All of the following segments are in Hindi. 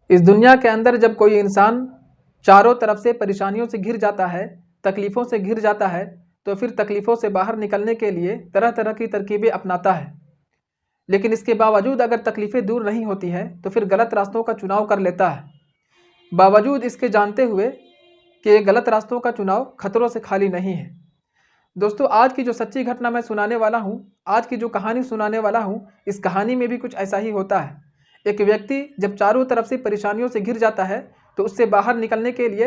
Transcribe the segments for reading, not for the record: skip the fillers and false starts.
इस दुनिया के अंदर जब कोई इंसान चारों तरफ से परेशानियों से घिर जाता है, तकलीफ़ों से घिर जाता है, तो फिर तकलीफ़ों से बाहर निकलने के लिए तरह तरह की तरकीबें अपनाता है। लेकिन इसके बावजूद अगर तकलीफ़ें दूर नहीं होती हैं तो फिर गलत रास्तों का चुनाव कर लेता है, बावजूद इसके जानते हुए कि ये गलत रास्तों का चुनाव खतरों से खाली नहीं है। दोस्तों, आज की जो सच्ची घटना मैं सुनाने वाला हूँ, आज की जो कहानी सुनाने वाला हूँ, इस कहानी में भी कुछ ऐसा ही होता है। एक व्यक्ति जब चारों तरफ से परेशानियों से घिर जाता है तो उससे बाहर निकलने के लिए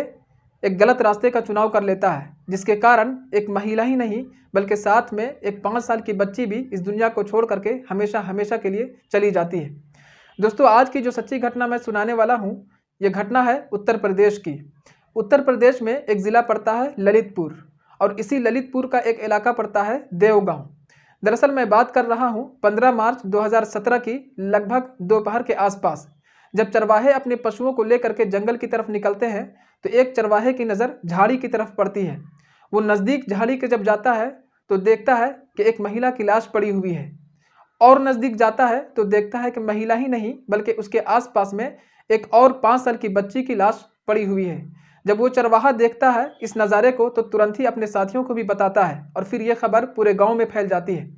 एक गलत रास्ते का चुनाव कर लेता है, जिसके कारण एक महिला ही नहीं बल्कि साथ में एक 5 साल की बच्ची भी इस दुनिया को छोड़ करके हमेशा हमेशा के लिए चली जाती है। दोस्तों, आज की जो सच्ची घटना मैं सुनाने वाला हूँ, ये घटना है उत्तर प्रदेश की। उत्तर प्रदेश में एक ज़िला पड़ता है ललितपुर, और इसी ललितपुर का एक इलाका पड़ता है देवगांव। दरअसल मैं बात कर रहा हूँ 15 मार्च 2017 की लगभग दोपहर के आसपास, जब चरवाहे अपने पशुओं को लेकर के जंगल की तरफ निकलते हैं तो एक चरवाहे की नज़र झाड़ी की तरफ पड़ती है। वो नज़दीक झाड़ी के जब जाता है तो देखता है कि एक महिला की लाश पड़ी हुई है, और नज़दीक जाता है तो देखता है कि महिला ही नहीं बल्कि उसके आसपास में एक और 5 साल की बच्ची की लाश पड़ी हुई है। जब वो चरवाहा देखता है इस नज़ारे को तो तुरंत ही अपने साथियों को भी बताता है, और फिर ये खबर पूरे गांव में फैल जाती है।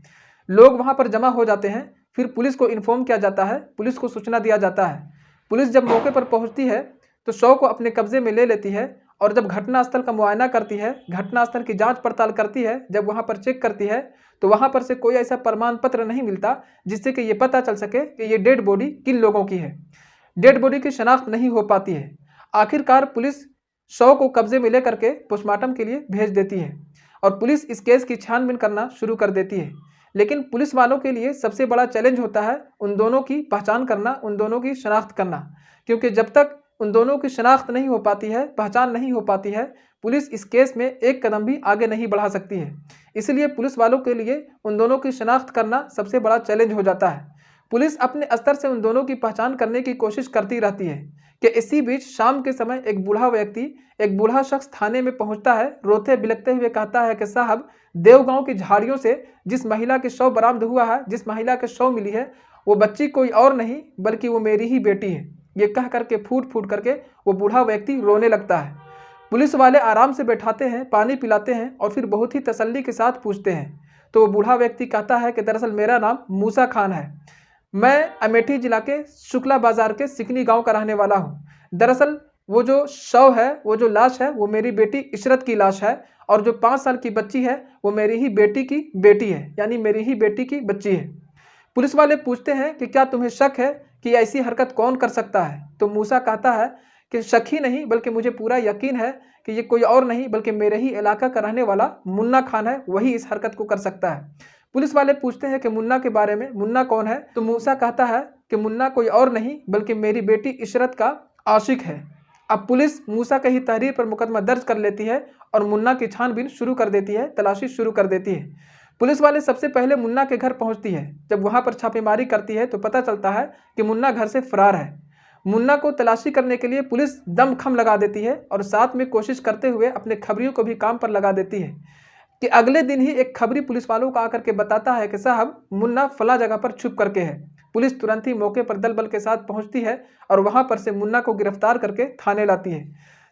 लोग वहां पर जमा हो जाते हैं, फिर पुलिस को इन्फॉर्म किया जाता है, पुलिस को सूचना दिया जाता है। पुलिस जब मौके पर पहुंचती है तो शव को अपने कब्जे में ले लेती है, और जब घटनास्थल का मुआयना करती है, घटनास्थल की जांच पड़ताल करती है, जब वहां पर चेक करती है तो वहां पर से कोई ऐसा प्रमाण पत्र नहीं मिलता जिससे कि ये पता चल सके कि ये डेड बॉडी किन लोगों की है। डेड बॉडी की शनाख्त नहीं हो पाती है। आखिरकार पुलिस शव को कब्जे में लेकर के पोस्टमार्टम के लिए भेज देती है, और पुलिस इस केस की छानबीन करना शुरू कर देती है। लेकिन पुलिस वालों के लिए सबसे बड़ा चैलेंज होता है उन दोनों की पहचान करना, उन दोनों की शनाख्त करना, क्योंकि जब तक उन दोनों की शनाख्त नहीं हो पाती है, पहचान नहीं हो पाती है, पुलिस इस केस में एक कदम भी आगे नहीं बढ़ा सकती है। इसलिए पुलिस वालों के लिए उन दोनों की शनाख्त करना सबसे बड़ा चैलेंज हो जाता है। पुलिस अपने स्तर से उन दोनों की पहचान करने की कोशिश करती रहती है कि इसी बीच शाम के समय एक बूढ़ा शख्स थाने में पहुंचता है। रोते बिलखते हुए कहता है कि साहब, देवगांव की झाड़ियों से जिस महिला के शव बरामद हुआ है, जिस महिला के शव मिली है, वो बच्ची कोई और नहीं बल्कि वो मेरी ही बेटी है। ये कह करके फूट फूट करके वो बूढ़ा व्यक्ति रोने लगता है। पुलिस वाले आराम से बैठाते हैं, पानी पिलाते हैं, और फिर बहुत ही तसल्ली के साथ पूछते हैं। तो वो बूढ़ा व्यक्ति कहता है कि दरअसल मेरा नाम मूसा खान है, मैं अमेठी जिला के शुक्ला बाजार के सिकनी गांव का रहने वाला हूं। दरअसल वो जो शव है, वो जो लाश है, वो मेरी बेटी इशरत की लाश है, और जो 5 साल की बच्ची है वो मेरी ही बेटी की बेटी है, यानी मेरी ही बेटी की बच्ची है। पुलिस वाले पूछते हैं कि क्या तुम्हें शक है कि ऐसी हरकत कौन कर सकता है? तो मूसा कहता है कि शक ही नहीं बल्कि मुझे पूरा यकीन है कि ये कोई और नहीं बल्कि मेरे ही इलाका का रहने वाला मुन्ना खान है, वही इस हरकत को कर सकता है। पुलिस वाले पूछते हैं कि मुन्ना के बारे में, मुन्ना कौन है? तो मूसा कहता है कि मुन्ना कोई और नहीं बल्कि मेरी बेटी इशरत का आशिक है। अब पुलिस मूसा के ही तहरीर पर मुकदमा दर्ज कर लेती है और मुन्ना की छानबीन शुरू कर देती है, तलाशी शुरू कर देती है। पुलिस वाले सबसे पहले मुन्ना के घर पहुंचती है। जब वहां पर छापेमारी करती है तो पता चलता है कि मुन्ना घर से फरार है। मुन्ना को तलाशी करने के लिए पुलिस दमखम लगा देती है, और साथ में कोशिश करते हुए अपने खबरियों को भी काम पर लगा देती है कि अगले दिन ही एक खबरी पुलिस वालों को आकर के बताता है कि साहब, मुन्ना फला जगह पर छुप करके है। पुलिस तुरंत ही मौके पर दल बल के साथ पहुंचती है और वहां पर से मुन्ना को गिरफ्तार करके थाने लाती है।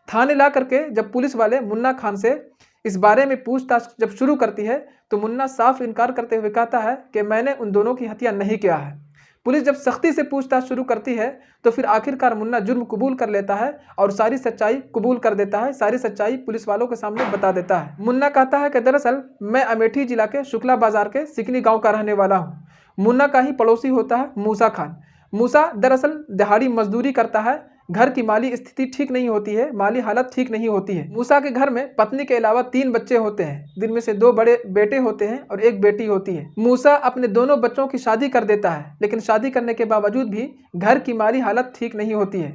थाने ला करके जब पुलिस वाले मुन्ना खान से इस बारे में पूछताछ जब शुरू करती है तो मुन्ना साफ इनकार करते हुए कहता है कि मैंने उन दोनों की हत्या नहीं किया है। पुलिस जब सख्ती से पूछताछ शुरू करती है तो फिर आखिरकार मुन्ना जुर्म कबूल कर लेता है और सारी सच्चाई कबूल कर देता है, सारी सच्चाई पुलिस वालों के सामने बता देता है। मुन्ना कहता है कि दरअसल मैं अमेठी जिला के शुक्ला बाजार के सिकनी गांव का रहने वाला हूं। मुन्ना का ही पड़ोसी होता है मूसा खान। मूसा दरअसल दिहाड़ी मजदूरी करता है, घर की माली स्थिति ठीक नहीं होती है, माली हालत ठीक नहीं होती है। मूसा के घर में पत्नी के अलावा 3 बच्चे होते हैं, जिनमें से 2 बड़े बेटे होते हैं और 1 बेटी होती है। मूसा अपने दोनों बच्चों की शादी कर देता है, लेकिन शादी करने के बावजूद भी घर की माली हालत ठीक नहीं होती है।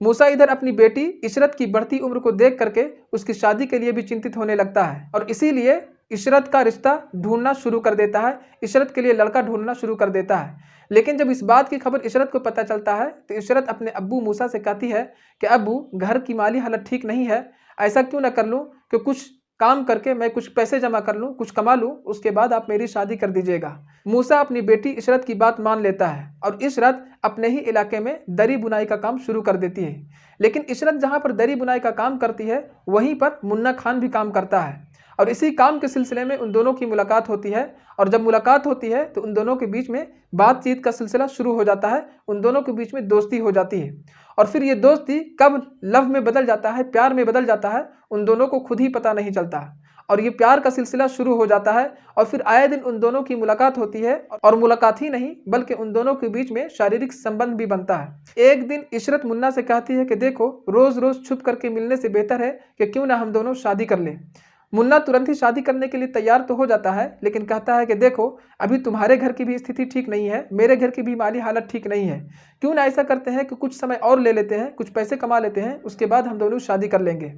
मूसा इधर अपनी बेटी इशरत की बढ़ती उम्र को देख करके उसकी शादी के लिए भी चिंतित होने लगता है, और इसीलिए इशरत का रिश्ता ढूंढना शुरू कर देता है, इशरत के लिए लड़का ढूंढना शुरू कर देता है। लेकिन जब इस बात की खबर इशरत को पता चलता है तो इशरत अपने अब्बू मूसा से कहती है कि अब्बू, घर की माली हालत ठीक नहीं है, ऐसा क्यों ना कर लूँ कि कुछ काम करके मैं कुछ पैसे जमा कर लूँ, कुछ कमा लूँ, उसके बाद आप मेरी शादी कर दीजिएगा। मूसा अपनी बेटी इशरत की बात मान लेता है और इशरत अपने ही इलाके में दरी बुनाई का काम शुरू कर देती है। लेकिन इशरत जहाँ पर दरी बुनाई का काम करती है वहीं पर मुन्ना खान भी काम करता है और इसी काम के सिलसिले में उन दोनों की मुलाकात होती है। और जब मुलाकात होती है तो उन दोनों के बीच में बातचीत का सिलसिला शुरू हो जाता है, उन दोनों के बीच में दोस्ती हो जाती है। और फिर ये दोस्ती कब लव में बदल जाता है, प्यार में बदल जाता है, उन दोनों को खुद ही पता नहीं चलता। और ये प्यार का सिलसिला शुरू हो जाता है और फिर आए दिन उन दोनों की मुलाकात होती है और मुलाकात ही नहीं बल्कि उन दोनों के बीच में शारीरिक संबंध भी बनता है। एक दिन इशरत मुन्ना से कहती है कि देखो, रोज रोज छुप करके मिलने से बेहतर है कि क्यों ना हम दोनों शादी कर लें। मुन्ना तुरंत ही शादी करने के लिए तैयार तो हो जाता है, लेकिन कहता है कि देखो, अभी तुम्हारे घर की भी स्थिति ठीक नहीं है, मेरे घर की भी माली हालत ठीक नहीं है, क्यों ना ऐसा करते हैं कि कुछ समय और ले लेते हैं, कुछ पैसे कमा लेते हैं, उसके बाद हम दोनों शादी कर लेंगे।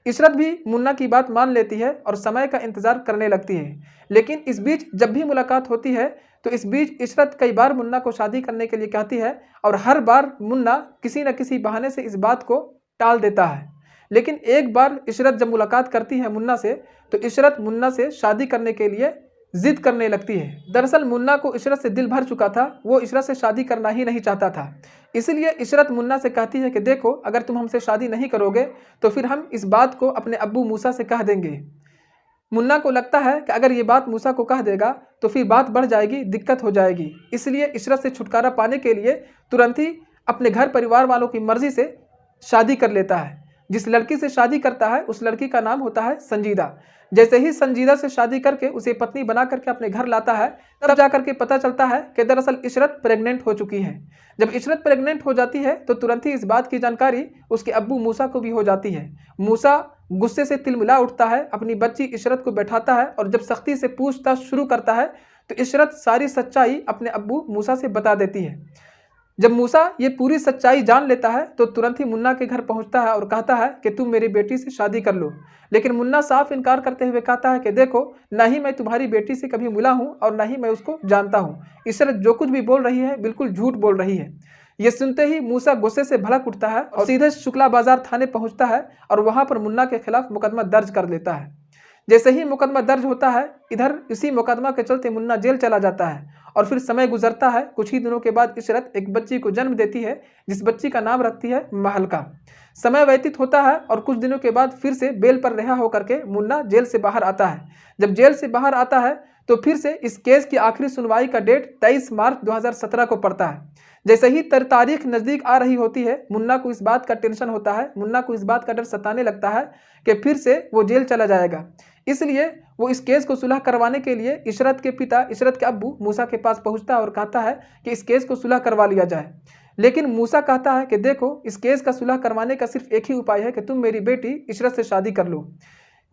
इशरत भी मुन्ना की बात मान लेती है और समय का इंतजार करने लगती है। लेकिन इस बीच जब भी मुलाकात होती है तो इस बीच इशरत कई बार मुन्ना को शादी करने के लिए कहती है और हर बार मुन्ना किसी न किसी बहाने से इस बात को टाल देता है। लेकिन एक बार इशरत जब मुलाकात करती है मुन्ना से तो इशरत मुन्ना से शादी करने के लिए जिद करने लगती है। दरअसल मुन्ना को इशरत से दिल भर चुका था, वो इशरत से शादी करना ही नहीं चाहता था। इसलिए इशरत मुन्ना से कहती है कि देखो, अगर तुम हमसे शादी नहीं करोगे तो फिर हम इस बात को अपने अब्बू मूसा से कह देंगे। मुन्ना को लगता है कि अगर ये बात मूसा को कह देगा तो फिर बात बढ़ जाएगी, दिक्कत हो जाएगी। इसलिए इशरत से छुटकारा पाने के लिए तुरंत ही अपने घर परिवार वालों की मर्जी से शादी कर लेता है। जिस लड़की से शादी करता है उस लड़की का नाम होता है संजीदा। जैसे ही संजीदा से शादी करके उसे पत्नी बना करके अपने घर लाता है, तब जाकर के पता चलता है कि दरअसल इशरत प्रेग्नेंट हो चुकी है। जब इशरत प्रेग्नेंट हो जाती है तो तुरंत ही इस बात की जानकारी उसके अब्बू मूसा को भी हो जाती है। मूसा गुस्से से तिलमिला उठता है, अपनी बच्ची इशरत को बैठाता है और जब सख्ती से पूछताछ शुरू करता है तो इशरत सारी सच्चाई अपने अब्बू मूसा से बता देती है। जब मूसा ये पूरी सच्चाई जान लेता है तो तुरंत ही मुन्ना के घर पहुंचता है और कहता है कि तुम मेरी बेटी से शादी कर लो। लेकिन मुन्ना साफ इनकार करते हुए कहता है कि देखो, ना ही मैं तुम्हारी बेटी से कभी मिला हूं और ना ही मैं उसको जानता हूं। इशरत जो कुछ भी बोल रही है बिल्कुल झूठ बोल रही है। ये सुनते ही मूसा गुस्से से भड़क उठता है और सीधे शुक्ला बाजार थाने पहुंचता है और वहां पर मुन्ना के खिलाफ मुकदमा दर्ज कर लेता है। जैसे ही मुकदमा दर्ज होता है, इधर इसी मुकदमा के चलते मुन्ना जेल चला जाता है और फिर समय गुजरता है। कुछ ही दिनों के बाद इशरत एक बच्ची को जन्म देती है, जिस बच्ची का नाम रखती है महलका। समय व्यतीत होता है और कुछ दिनों के बाद फिर से बेल पर रिहा होकर के मुन्ना जेल से बाहर आता है। जब जेल से बाहर आता है तो फिर से इस केस की आखिरी सुनवाई का डेट 23 मार्च 2017 को पड़ता है। जैसे ही तारीख नज़दीक आ रही होती है, मुन्ना को इस बात का टेंशन होता है, मुन्ना को इस बात का डर सताने लगता है कि फिर से वो जेल चला जाएगा। इसलिए वो इस केस को सुलह करवाने के लिए इशरत के पिता, इशरत के अब्बू मूसा के पास पहुंचता है और कहता है कि इस केस को सुलह करवा लिया जाए। लेकिन मूसा कहता है कि देखो, इस केस का सुलह करवाने का सिर्फ एक ही उपाय है कि तुम मेरी बेटी इशरत से शादी कर लो।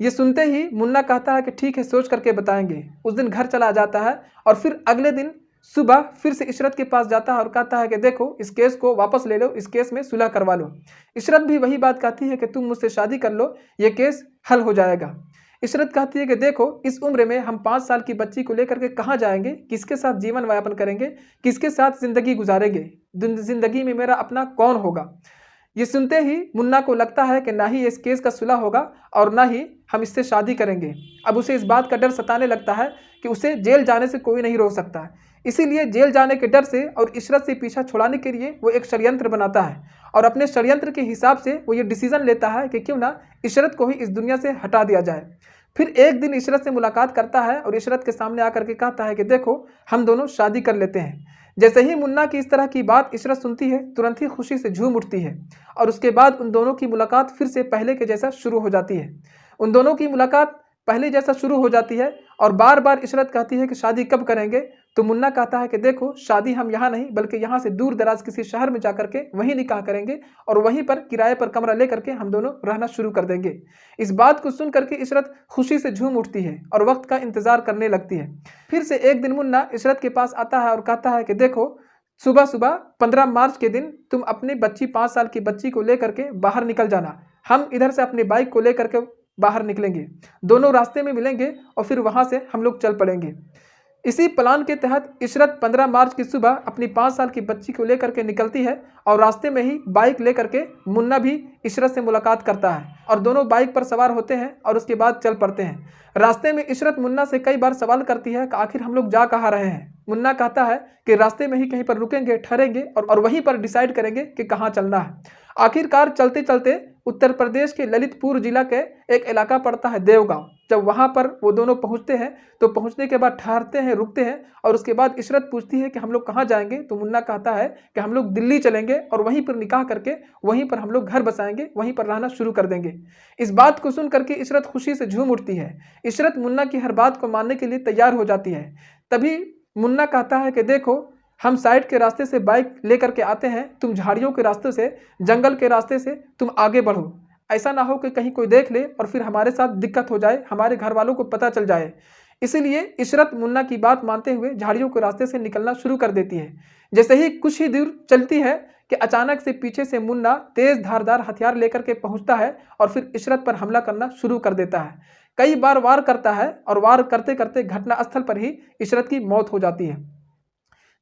ये सुनते ही मुन्ना कहता है कि ठीक है, सोच करके बताएंगे। उस दिन घर चला जाता है और फिर अगले दिन सुबह फिर से इशरत के पास जाता है और कहता है कि देखो, इस केस को वापस ले लो, इस केस में सुलह करवा लो। इशरत भी वही बात कहती है कि तुम मुझसे शादी कर लो, ये केस हल हो जाएगा। इशरत कहती है कि देखो, इस उम्र में हम 5 साल की बच्ची को लेकर के कहाँ जाएंगे, किसके साथ जीवन व्यापन करेंगे, किसके साथ जिंदगी गुजारेंगे, जिंदगी में मेरा अपना कौन होगा। ये सुनते ही मुन्ना को लगता है कि ना ही इस केस का सुलह होगा और ना ही हम इससे शादी करेंगे। अब उसे इस बात का डर सताने लगता है कि उसे जेल जाने से कोई नहीं रोक सकता। इसीलिए जेल जाने के डर से और इशरत से पीछा छुड़ाने के लिए वो एक षड्यंत्र बनाता है और अपने षड्यंत्र के हिसाब से वो ये डिसीजन लेता है कि क्यों ना इशरत को ही इस दुनिया से हटा दिया जाए। फिर एक दिन इशरत से मुलाकात करता है और इशरत के सामने आकर के कहता है कि देखो, हम दोनों शादी कर लेते हैं। जैसे ही मुन्ना की इस तरह की बात इशरत सुनती है, तुरंत ही खुशी से झूम उठती है और उसके बाद उन दोनों की मुलाकात फिर से पहले के जैसा शुरू हो जाती है। उन दोनों की मुलाकात पहले जैसा शुरू हो जाती है और बार बार इशरत कहती है कि शादी कब करेंगे। तो मुन्ना कहता है कि देखो, शादी हम यहाँ नहीं बल्कि यहाँ से दूर दराज किसी शहर में जाकर के वहीं निकाह करेंगे और वहीं पर किराए पर कमरा लेकर के हम दोनों रहना शुरू कर देंगे। इस बात को सुन करके इशरत खुशी से झूम उठती है और वक्त का इंतजार करने लगती है। फिर से एक दिन मुन्ना इशरत के पास आता है और कहता है कि देखो, सुबह सुबह 15 मार्च के दिन तुम अपनी बच्ची 5 साल की बच्ची को लेकर के बाहर निकल जाना। हम इधर से अपनी बाइक को लेकर के बाहर निकलेंगे, दोनों रास्ते में मिलेंगे और फिर वहाँ से हम लोग चल पड़ेंगे। इसी प्लान के तहत इशरत 15 मार्च की सुबह अपनी 5 साल की बच्ची को लेकर के निकलती है और रास्ते में ही बाइक लेकर के मुन्ना भी इशरत से मुलाकात करता है और दोनों बाइक पर सवार होते हैं और उसके बाद चल पड़ते हैं। रास्ते में इशरत मुन्ना से कई बार सवाल करती है कि आखिर हम लोग जा कहाँ रहे हैं। मुन्ना कहता है कि रास्ते में ही कहीं पर रुकेंगे, ठहरेंगे और वहीं पर डिसाइड करेंगे कि कहाँ चलना है। आखिरकार चलते चलते उत्तर प्रदेश के ललितपुर जिला के एक इलाका पड़ता है देवगांव। जब वहाँ पर वो दोनों पहुँचते हैं तो पहुँचने के बाद ठहरते हैं, रुकते हैं और उसके बाद इशरत पूछती है कि हम लोग कहाँ जाएंगे। तो मुन्ना कहता है कि हम लोग दिल्ली चलेंगे और वहीं पर निकाह करके वहीं पर हम लोग घर बसाएंगे, वहीं पर रहना शुरू कर देंगे। इस बात को सुन करके इशरत खुशी से झूम उठती है। इशरत मुन्ना की हर बात को मानने के लिए तैयार हो जाती है। तभी मुन्ना कहता है कि देखो, हम साइड के रास्ते से बाइक लेकर के आते हैं, तुम झाड़ियों के रास्ते से, जंगल के रास्ते से तुम आगे बढ़ो। ऐसा ना हो कि कहीं कोई देख ले और फिर हमारे साथ दिक्कत हो जाए, हमारे घर वालों को पता चल जाए। इसीलिए इशरत मुन्ना की बात मानते हुए झाड़ियों के रास्ते से निकलना शुरू कर देती है। जैसे ही कुछ ही दूर चलती है कि अचानक से पीछे से मुन्ना तेज धारदार हथियार लेकर के पहुंचता है और फिर इशरत पर हमला करना शुरू कर देता है। कई बार वार करता है और वार करते करते घटनास्थल पर ही इशरत की मौत हो जाती है।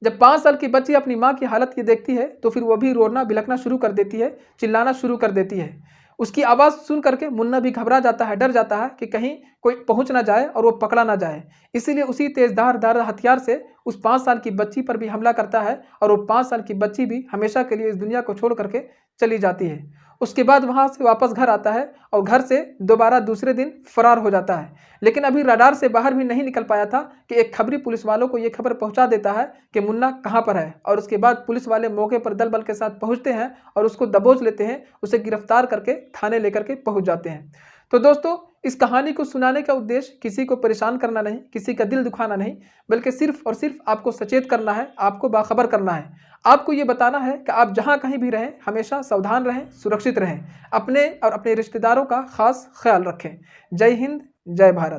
जब 5 साल की बच्ची अपनी माँ की हालत ये देखती है तो फिर वो भी रोना बिलखना शुरू कर देती है, चिल्लाना शुरू कर देती है। उसकी आवाज़ सुन करके मुन्ना भी घबरा जाता है, डर जाता है कि कहीं कोई पहुंच ना जाए और वो पकड़ा ना जाए। इसीलिए उसी तेजधार हथियार से उस 5 साल की बच्ची पर भी हमला करता है और वो 5 साल की बच्ची भी हमेशा के लिए इस दुनिया को छोड़ करके चली जाती है। उसके बाद वहाँ से वापस घर आता है और घर से दोबारा दूसरे दिन फरार हो जाता है। लेकिन अभी रडार से बाहर भी नहीं निकल पाया था कि एक खबरी पुलिस वालों को ये खबर पहुंचा देता है कि मुन्ना कहाँ पर है। और उसके बाद पुलिस वाले मौके पर दल बल के साथ पहुंचते हैं और उसको दबोच लेते हैं, उसे गिरफ्तार करके थाने लेकर के पहुंच जाते हैं। तो दोस्तों, इस कहानी को सुनाने का उद्देश्य किसी को परेशान करना नहीं, किसी का दिल दुखाना नहीं, बल्कि सिर्फ और सिर्फ आपको सचेत करना है, आपको बाखबर करना है। आपको ये बताना है कि आप जहाँ कहीं भी रहें हमेशा सावधान रहें, सुरक्षित रहें, अपने और अपने रिश्तेदारों का खास ख्याल रखें। जय हिंद, जय भारत।